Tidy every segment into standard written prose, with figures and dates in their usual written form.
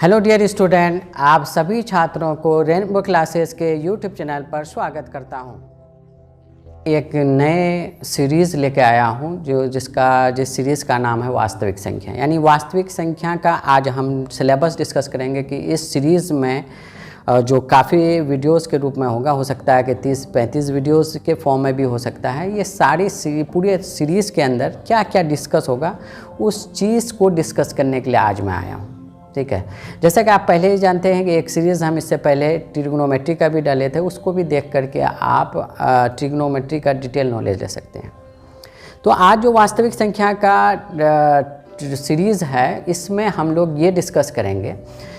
Hello dear student, आप सभी छात्रों को रेनबो क्लासेस के यूट्यूब चैनल पर स्वागत करता हूं। एक नए सीरीज़ लेके आया हूं जिस सीरीज़ का नाम है वास्तविक संख्या। यानी वास्तविक संख्या का आज हम सिलेबस डिस्कस करेंगे कि इस सीरीज़ में जो काफ़ी वीडियोस के रूप में होगा, हो सकता है कि 30-35 वीडियोस के फॉर्म में भी हो सकता है। ये सारी पूरे सीरीज़ के अंदर क्या क्या डिस्कस होगा उस चीज़ को डिस्कस करने के लिए आज मैं आया हूँ। ठीक है, जैसा कि आप पहले ही जानते हैं कि एक सीरीज़ हम इससे पहले ट्रिग्नोमेट्री का भी डाले थे, उसको भी देख करके आप ट्रिग्नोमेट्री का डिटेल नॉलेज ले सकते हैं। तो आज जो वास्तविक संख्या का सीरीज़ है, इसमें हम लोग ये डिस्कस करेंगे।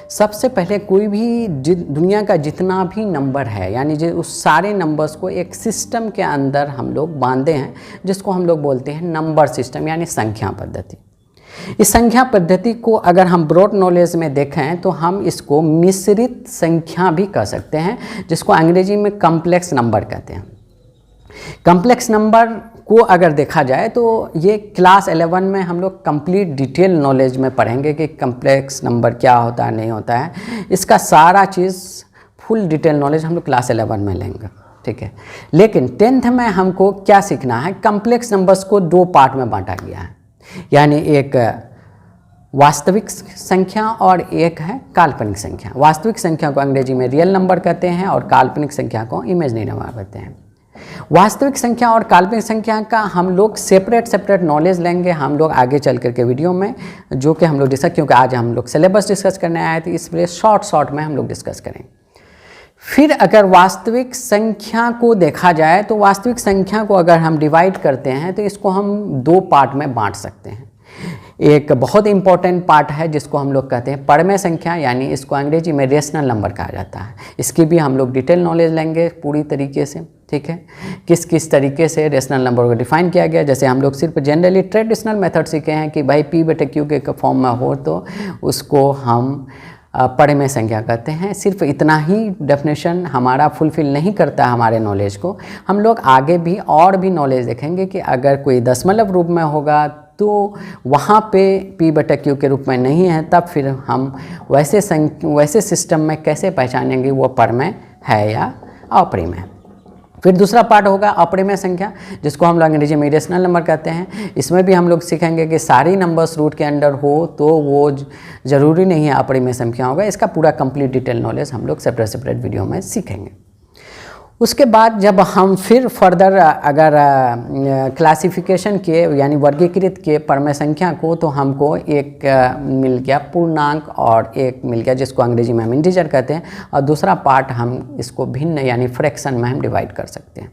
सबसे पहले कोई भी दुनिया का जितना भी नंबर है, यानी उस सारे नंबर्स को एक सिस्टम के अंदर हम लोग बांधे हैं, जिसको हम लोग बोलते हैं नंबर सिस्टम यानी संख्या पद्धति। इस संख्या पद्धति को अगर हम ब्रॉड नॉलेज में देखें तो हम इसको मिश्रित संख्या भी कह सकते हैं, जिसको अंग्रेजी में कॉम्प्लेक्स नंबर कहते हैं। कॉम्प्लेक्स नंबर को अगर देखा जाए तो ये क्लास 11 में हम लोग कंप्लीट डिटेल नॉलेज में पढ़ेंगे कि कॉम्प्लेक्स नंबर क्या होता है, नहीं होता है। इसका सारा चीज़ फुल डिटेल नॉलेज हम लोग क्लास 11 में लेंगे। ठीक है, लेकिन 10th में हमको क्या सीखना है? कॉम्प्लेक्स नंबर्स को दो पार्ट में बांटा गया है, यानी एक वास्तविक संख्या और एक है काल्पनिक संख्या। वास्तविक संख्या को अंग्रेजी में रियल नंबर कहते हैं और काल्पनिक संख्या को इमेजिनरी नंबर कहते हैं। वास्तविक संख्या और काल्पनिक संख्या का हम लोग सेपरेट नॉलेज लेंगे हम लोग आगे चल करके वीडियो में, जो कि हम लोग डिस्कस, क्योंकि आज हम लोग सिलेबस डिस्कस करने आए थे, इसलिए शॉर्ट में हम लोग डिस्कस करें। फिर अगर वास्तविक संख्या को देखा जाए तो वास्तविक संख्या को अगर हम डिवाइड करते हैं तो इसको हम दो पार्ट में बांट सकते हैं। एक बहुत इंपॉर्टेंट पार्ट है जिसको हम लोग कहते हैं परमेय संख्या, यानी इसको अंग्रेजी में रेशनल नंबर कहा जाता है। इसकी भी हम लोग डिटेल नॉलेज लेंगे पूरी तरीके से। ठीक है, किस तरीके से रेशनल नंबर को डिफाइन किया गया। जैसे हम लोग सिर्फ जनरली ट्रेडिशनल मेथड सीखे हैं कि भाई P/Q के फॉर्म में हो तो उसको हम परमेय संख्या कहते हैं। सिर्फ इतना ही डेफिनेशन हमारा फुलफिल नहीं करता हमारे नॉलेज को। हम लोग आगे भी और भी नॉलेज देखेंगे कि अगर कोई दशमलव रूप में होगा तो वहाँ पे P/Q के रूप में नहीं है, तब फिर हम वैसे सिस्टम में कैसे पहचानेंगे वो परमेय है या अपरिमेय। फिर दूसरा पार्ट होगा अपरिमेय संख्या, जिसको हम लोग अंग्रेजी में इरेशनल नंबर कहते हैं। इसमें भी हम लोग सीखेंगे कि सारी नंबर्स रूट के अंडर हो तो वो ज़रूरी नहीं है अपरिमेय संख्या होगा। इसका पूरा कंप्लीट डिटेल नॉलेज हम लोग सेपरेट वीडियो में सीखेंगे। उसके बाद जब हम फिर फर्दर अगर क्लासिफिकेशन के यानी वर्गीकृत के परमेय संख्या को, तो हमको एक मिल गया पूर्णांक और एक मिल गया जिसको अंग्रेजी में हम इंटीजर कहते हैं, और दूसरा पार्ट हम इसको भिन्न यानी फ्रैक्शन में हम डिवाइड कर सकते हैं।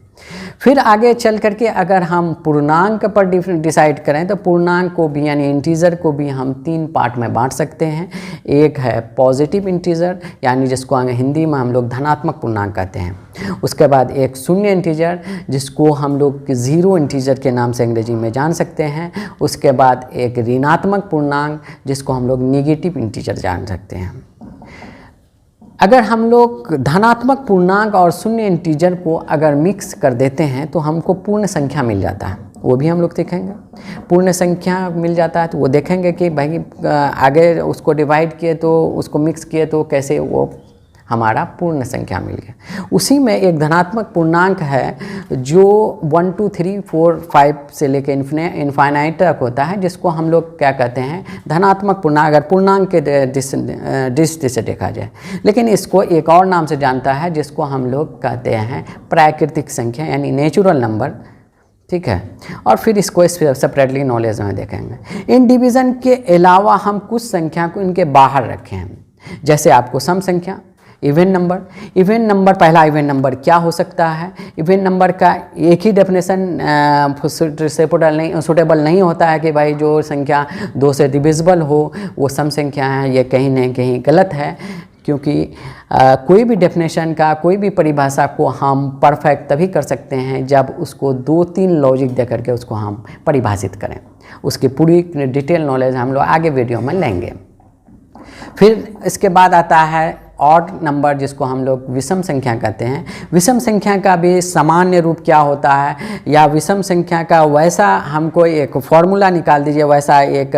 फिर आगे चल करके अगर हम पूर्णांक पर डिसाइड करें तो पूर्णांक को भी यानी इंटीजर को भी हम तीन पार्ट में बांट सकते हैं। एक है पॉजिटिव इंटीजर, यानी जिसको हिंदी में हम लोग धनात्मक पूर्णांक कहते हैं। उसके बाद एक शून्य इंटीजर, जिसको हम लोग जीरो इंटीजर के नाम से अंग्रेजी में जान सकते हैं। उसके बाद एक ऋणात्मक पूर्णांक, जिसको हम लोग नेगेटिव इंटीजर जान सकते हैं। अगर हम लोग धनात्मक पूर्णांक और शून्य इंटीजर को अगर मिक्स कर देते हैं तो हमको पूर्ण संख्या मिल जाता है, वो भी हम लोग सीखेंगे। पूर्ण संख्या मिल जाता है तो वो देखेंगे कि भाई आगे उसको डिवाइड किए तो उसको मिक्स किए तो कैसे वो हमारा पूर्ण संख्या मिल गया। उसी में एक धनात्मक पूर्णांक है जो 1 2 3 4 5 से लेकर इन्फाइनाइट तक होता है, जिसको हम लोग क्या कहते हैं धनात्मक पूर्णांक, अगर पूर्णांक के दृष्टि से देखा जाए। लेकिन इसको एक और नाम से जानता है जिसको हम लोग कहते हैं प्राकृतिक संख्या यानी नेचुरल नंबर। ठीक है, और फिर इसको सेपरेटली नॉलेज में देखेंगे। इन डिवीज़न के अलावा हम कुछ संख्या को इनके बाहर रखे हैं, जैसे आपको सम संख्या, इवन नंबर। इवन नंबर, पहला इवन नंबर क्या हो सकता है? इवन नंबर का एक ही डेफिनेशन सुटेबल नहीं होता है कि भाई जो संख्या 2 से डिविजिबल हो वो सम संख्या है। ये कहीं न कहीं गलत है, क्योंकि कोई भी डेफिनेशन का, कोई भी परिभाषा को हम परफेक्ट तभी कर सकते हैं जब उसको 2-3 लॉजिक दे करके उसको हम परिभाषित करें। उसकी पूरी डिटेल नॉलेज हम लोग आगे वीडियो में लेंगे। फिर इसके बाद आता है ऑड नंबर जिसको हम लोग विषम संख्या कहते हैं, विषम संख्या का भी सामान्य रूप क्या होता है, या विषम संख्या का वैसा हमको एक फॉर्मूला निकाल दीजिए, वैसा एक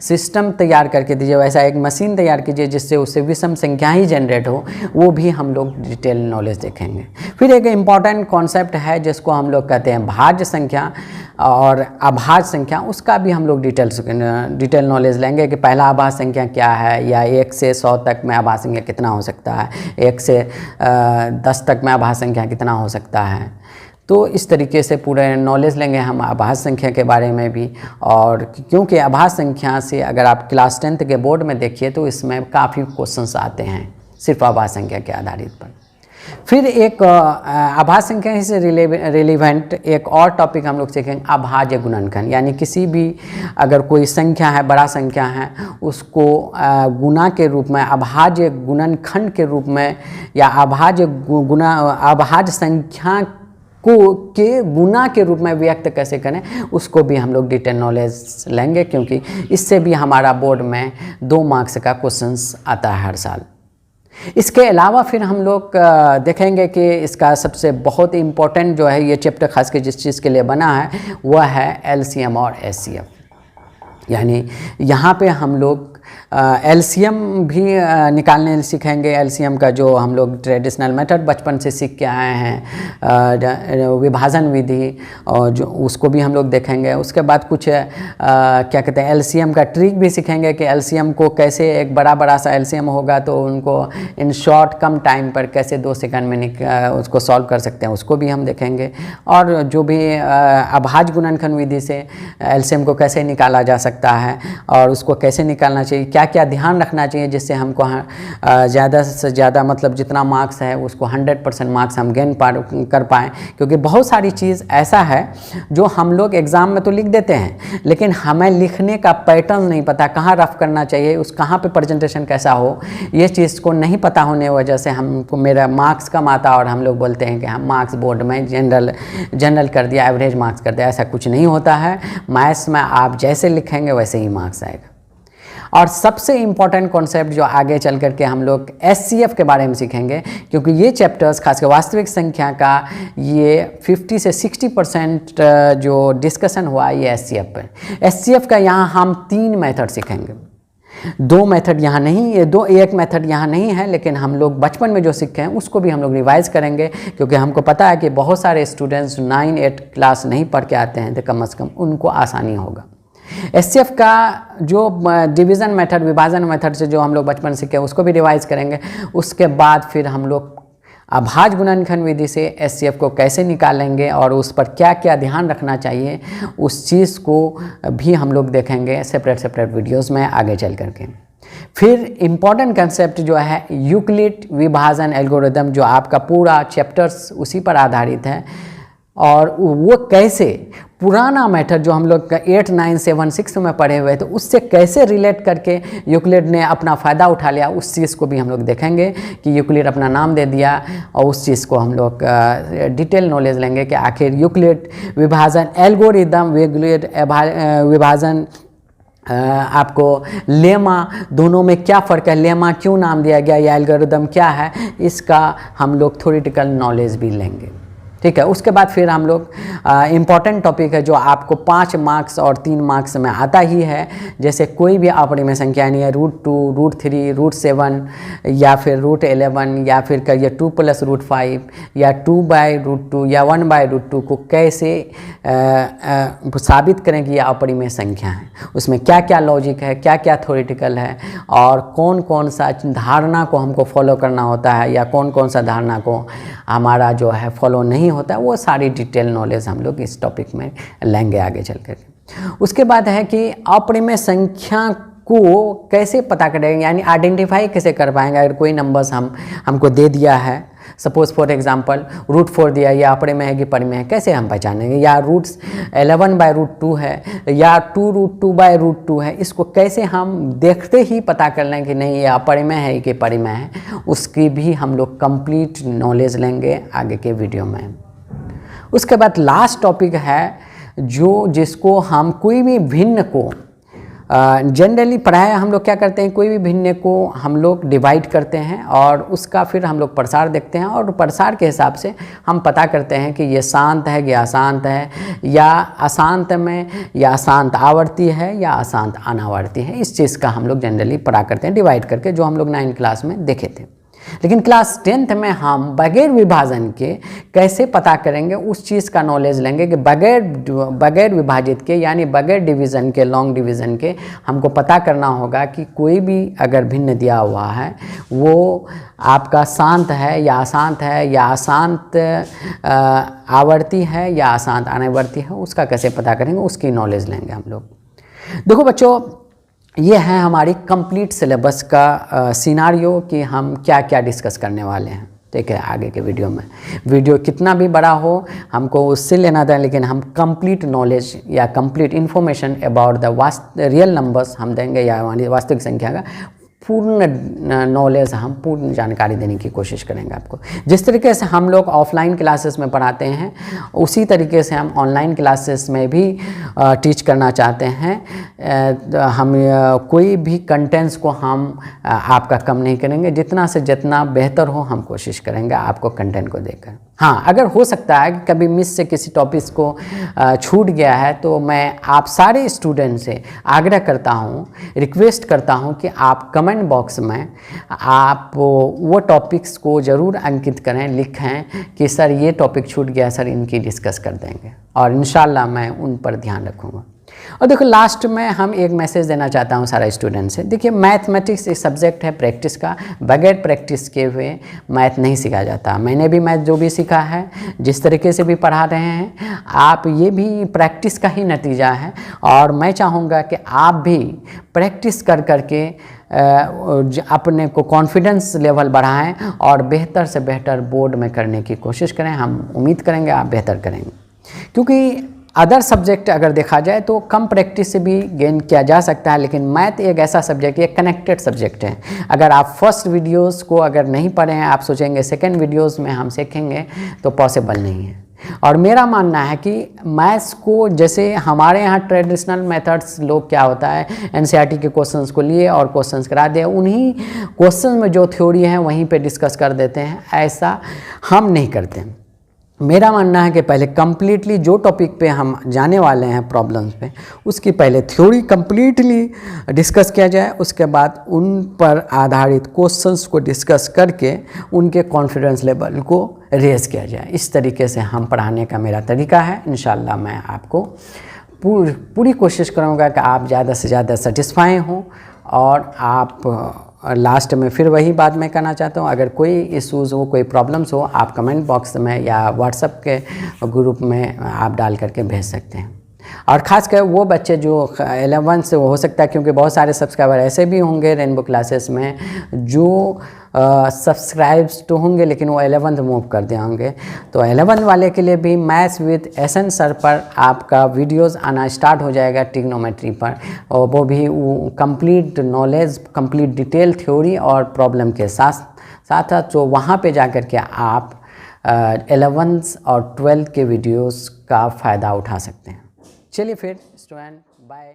सिस्टम तैयार करके दीजिए, वैसा एक मशीन तैयार कीजिए जिससे उससे विषम संख्या ही जनरेट हो, वो भी हम लोग डिटेल नॉलेज देखेंगे। फिर एक इम्पॉर्टेंट कॉन्सेप्ट है जिसको हम लोग कहते हैं भाज्य संख्या और अभाज्य संख्या, उसका भी हम लोग डिटेल नॉलेज लेंगे कि पहला अभाज्य संख्या क्या है, या 1 से 100 तक में अभाज्य संख्या कितना हो सकता है, 1 से 10 तक में अभाज्य संख्या कितना हो सकता है। तो इस तरीके से पूरे नॉलेज लेंगे हम अभाज्य संख्या के बारे में भी। और क्योंकि अभाज्य संख्या से अगर आप क्लास 10th के बोर्ड में देखिए तो इसमें काफ़ी क्वेश्चंस आते हैं सिर्फ अभाज्य संख्या के आधारित पर। फिर एक अभाज्य संख्या से रिलेवेंट एक और टॉपिक हम लोग सीखेंगे, अभाज्य गुणनखंड। यानी किसी भी अगर कोई संख्या है, बड़ा संख्या है, उसको गुणा के रूप में, अभाज्य गुणनखंड के रूप में, या अभाज्य संख्या को के गुना के रूप में व्यक्त कैसे करें, उसको भी हम लोग डिटेल नॉलेज लेंगे, क्योंकि इससे भी हमारा बोर्ड में 2 मार्क्स का क्वेश्चंस आता है हर साल। इसके अलावा फिर हम लोग देखेंगे कि इसका सबसे बहुत इम्पोर्टेंट जो है ये चैप्टर खास के जिस चीज़ के लिए बना है वह है एलसीएम और एचसीएफ। यानी यहाँ पे हम लोग एलसीएम भी निकालने सीखेंगे। एलसीएम का जो हम लोग ट्रेडिशनल मेथड बचपन से सीख के आए हैं, विभाजन विधि, और जो उसको भी हम लोग देखेंगे। उसके बाद कुछ क्या कहते हैं, एलसीएम का ट्रिक भी सीखेंगे कि एलसीएम को कैसे, एक बड़ा सा एलसीएम होगा तो उनको इन शॉर्ट कम टाइम पर कैसे 2 सेकंड में उसको सॉल्व कर सकते हैं, उसको भी हम देखेंगे। और जो भी अभाज्य गुणनखंड विधि से एलसीएम को कैसे निकाला जा सकता है और उसको कैसे निकालना चाहिए, क्या क्या ध्यान रखना चाहिए जिससे हमको ज़्यादा से ज़्यादा मतलब जितना मार्क्स है उसको 100% मार्क्स हम गेन कर पाएँ। क्योंकि बहुत सारी चीज़ ऐसा है जो हम लोग एग्ज़ाम में तो लिख देते हैं, लेकिन हमें लिखने का पैटर्न नहीं पता, कहाँ रफ करना चाहिए, उस कहाँ पे प्रेजेंटेशन कैसा हो, ये चीज़ को नहीं पता होने की वजह से हमको मेरा मार्क्स कम आता और हम लोग बोलते हैं कि हम मार्क्स बोर्ड में जनरल कर दिया, एवरेज मार्क्स कर दिया। ऐसा कुछ नहीं होता है। मैथ्स में आप जैसे लिखेंगे वैसे ही मार्क्स आएगा। और सबसे इम्पॉर्टेंट कॉन्सेप्ट जो आगे चल करके हम लोग एचसीएफ के बारे में सीखेंगे, क्योंकि ये चैप्टर्स खासकर वास्तविक संख्या का ये 50 से 60% जो डिस्कशन हुआ ये एचसीएफ पे। एचसीएफ का यहाँ हम 3 मेथड सीखेंगे। 2 मेथड यहाँ नहीं, एक मेथड यहाँ नहीं है, लेकिन हम लोग बचपन में जो सीखे हैं उसको भी हम लोग रिवाइज करेंगे, क्योंकि हमको पता है कि बहुत सारे स्टूडेंट्स 9-8 क्लास नहीं पढ़ के आते हैं, तो कम से कम उनको आसानी होगा। एचसीएफ का जो डिवीज़न मेथड, विभाजन मेथड से जो हम लोग बचपन सीखे उसको भी रिवाइज करेंगे। उसके बाद फिर हम लोग अभाज्य गुणनखंड विधि से एचसीएफ को कैसे निकालेंगे और उस पर क्या क्या ध्यान रखना चाहिए, उस चीज़ को भी हम लोग देखेंगे सेपरेट वीडियोस में आगे चल करके। फिर इम्पॉर्टेंट कंसेप्ट जो है यूक्लिड विभाजन एल्गोरिदम, जो आपका पूरा चैप्टर्स उसी पर आधारित है, और वो कैसे पुराना मेथड जो हम लोग 8, 9, 7, 6 में पढ़े हुए थे उससे कैसे रिलेट करके यूक्लिड ने अपना फ़ायदा उठा लिया, उस चीज़ को भी हम लोग देखेंगे कि यूक्लिड अपना नाम दे दिया, और उस चीज़ को हम लोग डिटेल नॉलेज लेंगे कि आखिर यूक्लिड विभाजन एल्गोरिदम, यूक्लिड विभाजन आपको लेमा, दोनों में क्या फ़र्क है, लेमा क्यों नाम दिया गया या एल्गोरिदम क्या है, इसका हम लोग थ्योरेटिकल नॉलेज भी लेंगे। ठीक है। उसके बाद फिर हम लोग इम्पॉर्टेंट टॉपिक है जो आपको 5 मार्क्स और 3 मार्क्स में आता ही है, जैसे कोई भी अपरिमेय संख्या नहीं है, √2, √3, √7 या फिर √11 या फिर कहिए 2 + √5 या 2/√2 या 1/√2 को कैसे साबित करें कि यह अपरिमेय संख्या है, उसमें क्या क्या लॉजिक है, क्या क्या थ्योरेटिकल है, और कौन कौन सा धारणा को हमको फॉलो करना होता है या कौन कौन सा धारणा को हमारा जो है फॉलो नहीं होता है, वो सारी डिटेल नॉलेज हम लोग इस टॉपिक में लेंगे आगे चल कर। उसके बाद है कि अपरिमेय संख्या को कैसे पता करेंगे, यानी आइडेंटिफाई कैसे कर पाएंगे। अगर कोई नंबर्स हमको दे दिया है, सपोज फॉर एग्जांपल √4 दिया, या अपरिमेय है कि परिमेय है, कैसे हम पहचानेंगे, या √11/√2 है या 2√2/√2 है, इसको कैसे हम देखते ही पता कर लें कि नहीं ये अपरिमेय है कि परिमेय है, उसकी भी हम लोग कंप्लीट नॉलेज लेंगे आगे के वीडियो में। उसके बाद लास्ट टॉपिक है जिसको हम कोई भी भिन्न को जनरली पढ़ाई हम लोग क्या करते हैं, कोई भी भिन्न को हम लोग डिवाइड करते हैं और उसका फिर हम लोग प्रसार देखते हैं और प्रसार के हिसाब से हम पता करते हैं कि ये शांत है या अशांत है, या अशांत में या अशांत आवर्ती है या अशांत अनावर्ती है। इस चीज़ का हम लोग जनरली पढ़ा करते हैं डिवाइड करके, जो हम लोग 9th क्लास में देखे थे। लेकिन क्लास 10th में हम बगैर विभाजन के कैसे पता करेंगे, उस चीज़ का नॉलेज लेंगे कि बगैर विभाजित के यानी बगैर डिवीज़न के, लॉन्ग डिवीज़न के हमको पता करना होगा कि कोई भी अगर भिन्न दिया हुआ है वो आपका शांत है या अशांत है, या अशांत आवर्ती है या अशांत अनावर्ती है, उसका कैसे पता करेंगे, उसकी नॉलेज लेंगे हम लोग। देखो बच्चों, ये है हमारी कंप्लीट सिलेबस का सिनारियो कि हम क्या क्या डिस्कस करने वाले हैं। ठीक है, आगे के वीडियो में, वीडियो कितना भी बड़ा हो हमको उससे लेना था, लेकिन हम कंप्लीट नॉलेज या complete information about the real numbers हम देंगे, या वास्तविक संख्या का पूर्ण नॉलेज, हम पूर्ण जानकारी देने की कोशिश करेंगे आपको। जिस तरीके से हम लोग ऑफलाइन क्लासेस में पढ़ाते हैं, उसी तरीके से हम ऑनलाइन क्लासेस में भी टीच करना चाहते हैं। हम कोई भी कंटेंट्स को हम आपका कम नहीं करेंगे, जितना से जितना बेहतर हो हम कोशिश करेंगे आपको कंटेंट को देकर। हाँ, अगर हो सकता है कि कभी मिस से किसी टॉपिक्स को छूट गया है, तो मैं आप सारे स्टूडेंट से आग्रह करता हूँ, रिक्वेस्ट करता हूँ कि आप कमेंट बॉक्स में आप वो टॉपिक्स को ज़रूर अंकित करें, लिखें कि सर ये टॉपिक छूट गया सर, इनकी डिस्कस कर देंगे, और इंशाल्लाह मैं उन पर ध्यान रखूँगा। और देखो, लास्ट में हम एक मैसेज देना चाहता हूँ सारा स्टूडेंट से। देखिए, मैथमेटिक्स एक सब्जेक्ट है प्रैक्टिस का, बगैर प्रैक्टिस के हुए मैथ नहीं सीखा जाता। मैंने भी मैथ जो भी सीखा है, जिस तरीके से भी पढ़ा रहे हैं आप, ये भी प्रैक्टिस का ही नतीजा है। और मैं चाहूँगा कि आप भी प्रैक्टिस कर करके अपने को कॉन्फिडेंस लेवल बढ़ाएं और बेहतर से बेहतर बोर्ड में करने की कोशिश करें। हम उम्मीद करेंगे आप बेहतर करेंगे, क्योंकि अदर सब्जेक्ट अगर देखा जाए तो कम प्रैक्टिस से भी गेन किया जा सकता है, लेकिन मैथ एक ऐसा सब्जेक्ट है, कनेक्टेड सब्जेक्ट है। अगर आप फर्स्ट वीडियोस को अगर नहीं पढ़े हैं, आप सोचेंगे सेकंड वीडियोस में हम सीखेंगे, तो पॉसिबल नहीं है। और मेरा मानना है कि मैथ्स को, जैसे हमारे यहाँ ट्रेडिशनल मेथड्स लोग क्या होता है, एनसीईआरटी के क्वेश्चंस को लिए और क्वेश्चंस करा दिए, उन्हीं क्वेश्चन में जो थ्योरी है वहीं पे डिस्कस कर देते हैं। ऐसा हम नहीं करते। मेरा मानना है कि पहले कम्प्लीटली जो टॉपिक पे हम जाने वाले हैं प्रॉब्लम्स पे, उसकी पहले थ्योरी कम्प्लीटली डिस्कस किया जाए, उसके बाद उन पर आधारित क्वेश्चंस को डिस्कस करके उनके कॉन्फिडेंस लेवल को रेज़ किया जाए। इस तरीके से हम पढ़ाने का मेरा तरीका है। इंशाल्लाह मैं आपको पूरी कोशिश करूँगा कि आप ज़्यादा से ज़्यादा सेटिस्फाई हों, और आप लास्ट में फिर वही बात मैं कहना चाहता हूँ, अगर कोई इश्यूज़ हो, कोई प्रॉब्लम्स हो, आप कमेंट बॉक्स में या व्हाट्सएप के ग्रुप में आप डाल करके भेज सकते हैं। और ख़ासकर वो बच्चे जो 11 से, हो सकता है क्योंकि बहुत सारे सब्सक्राइबर ऐसे भी होंगे रेनबो क्लासेस में जो सब्सक्राइब्स तो होंगे लेकिन वो 11th मूव कर दिए होंगे, तो 11th वाले के लिए भी मैथ्स विद एसएन सर पर आपका वीडियोस आना स्टार्ट हो जाएगा ट्रिग्नोमेट्री पर, और वो भी complete knowledge, complete detail theory और प्रॉब्लम के साथ साथ, तो वहाँ पे जा कर के आप 11th और 12th के वीडियोस का फ़ायदा उठा सकते हैं। चलिए फिर स्टूडेंट, बाय।